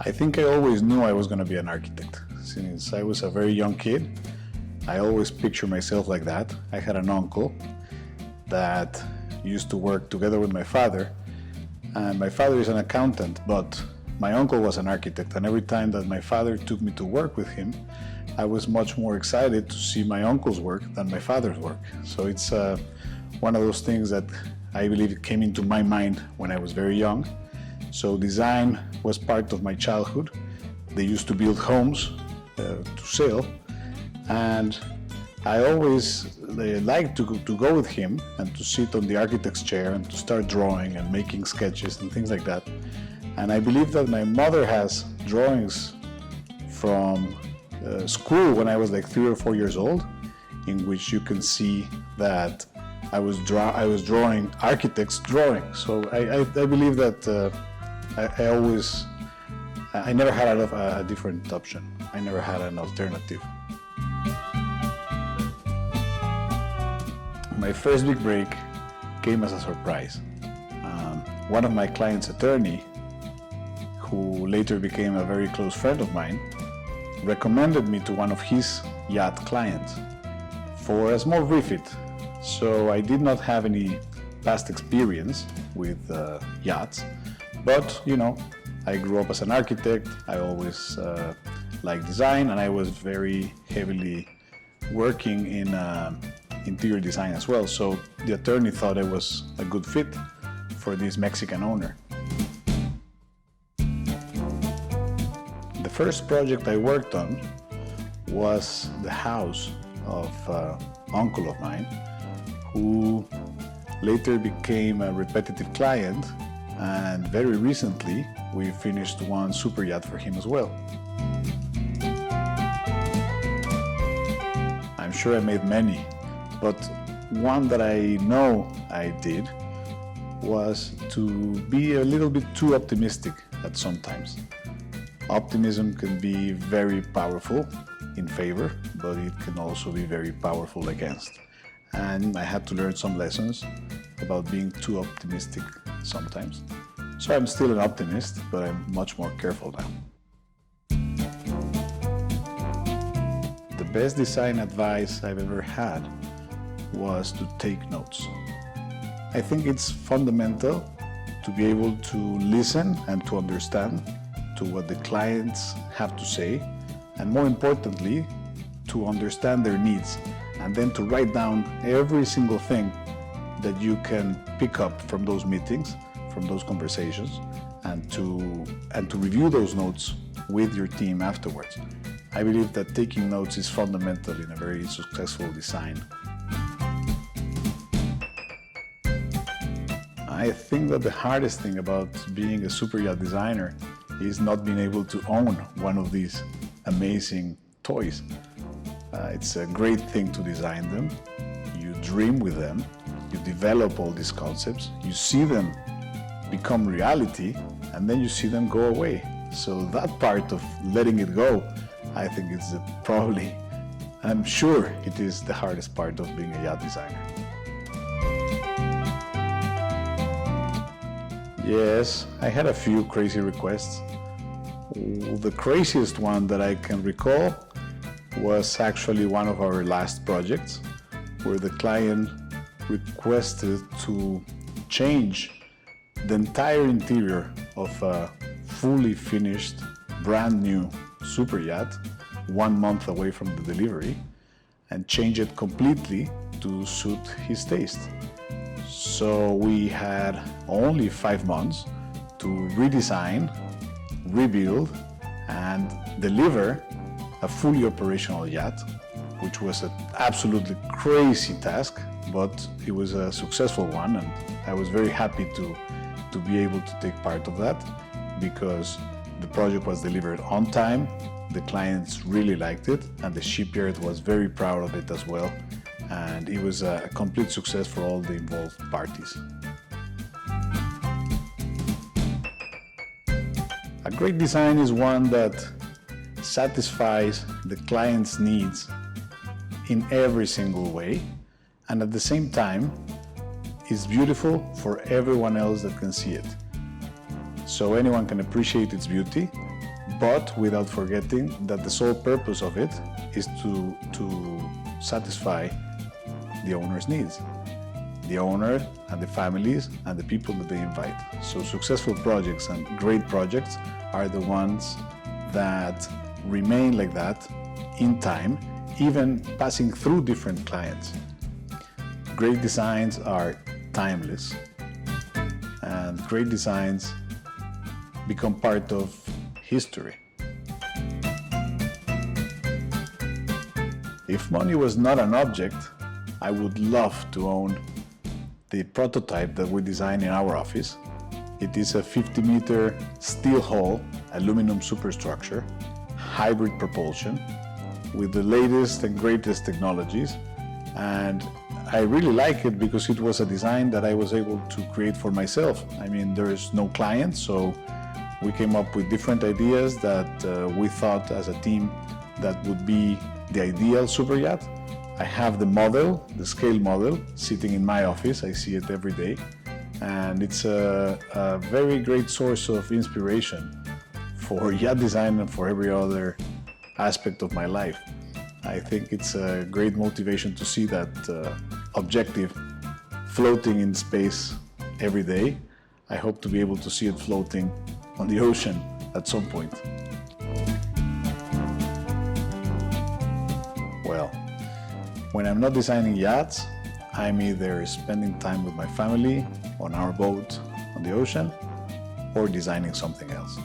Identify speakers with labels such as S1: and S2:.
S1: I think I always knew I was going to be an architect. Since I was a very young kid, I always pictured myself like that. I had an uncle that used to work together with my father, and my father is an accountant, but my uncle was an architect, and every time that my father took me to work with him, I was much more excited to see my uncle's work than my father's work. So it's one of those things that I believe came into my mind when I was very young. So design was part of my childhood. They used to build homes to sell, and I always liked to go with him and to sit on the architect's chair and to start drawing and making sketches and things like that. And I believe that my mother has drawings from school when I was like 3 or 4 years old, in which you can see that I was drawing architects' drawings. So I believe that I never had a different option. I never had an alternative. My first big break came as a surprise. One of my client's attorney, who later became a very close friend of mine, recommended me to one of his yacht clients for a small refit. So I did not have any past experience with yachts, but you know, I grew up as an architect. I always liked design, and I was very heavily working in interior design as well. So the attorney thought I was a good fit for this Mexican owner. The first project I worked on was the house of an uncle of mine, who later became a repetitive client, and very recently we finished one super yacht for him as well. I'm sure I made many, but one that I know I did was to be a little bit too optimistic at some times. Optimism can be very powerful in favor, but it can also be very powerful against. And I had to learn some lessons about being too optimistic sometimes. So I'm still an optimist, but I'm much more careful now. The best design advice I've ever had was to take notes. I think it's fundamental to be able to listen and to understand to what the clients have to say, and more importantly, to understand their needs, and then to write down every single thing that you can pick up from those meetings, from those conversations, and to review those notes with your team afterwards. I believe that taking notes is fundamental in a very successful design. I think that the hardest thing about being a super yacht designer is not being able to own one of these amazing toys. It's a great thing to design them. You dream with them, you develop all these concepts, you see them become reality, and then you see them go away. So that part of letting it go, I think it's probably, I'm sure it is the hardest part of being a yacht designer. Yes, I had a few crazy requests. The craziest one that I can recall was actually one of our last projects, where the client requested to change the entire interior of a fully finished, brand new super yacht 1 month away from the delivery, and change it completely to suit his taste. So we had only 5 months to redesign, rebuild, and deliver a fully operational yacht, which was an absolutely crazy task, but it was a successful one, and I was very happy to be able to take part of that, because the project was delivered on time, the clients really liked it, and the shipyard was very proud of it as well, and it was a complete success for all the involved parties. A great design is one that satisfies the client's needs in every single way, and at the same time is beautiful for everyone else that can see it. So anyone can appreciate its beauty, but without forgetting that the sole purpose of it is to satisfy the owner's needs, the owner and the families and the people that they invite. So successful projects and great projects are the ones that remain like that in time, even passing through different clients. Great designs are timeless, and great designs become part of history. If money was not an object, I would love to own the prototype that we designed in our office. It is a 50-meter steel hull, aluminum superstructure, hybrid propulsion, with the latest and greatest technologies. And I really like it because it was a design that I was able to create for myself. I mean, there is no client, so we came up with different ideas that we thought as a team that would be the ideal super yacht. I have the model, the scale model, sitting in my office. I see it every day. And it's a very great source of inspiration for yacht design and for every other aspect of my life. I think it's a great motivation to see that objective floating in space every day. I hope to be able to see it floating on the ocean at some point. Well, when I'm not designing yachts, I'm either spending time with my family on our boat on the ocean or designing something else.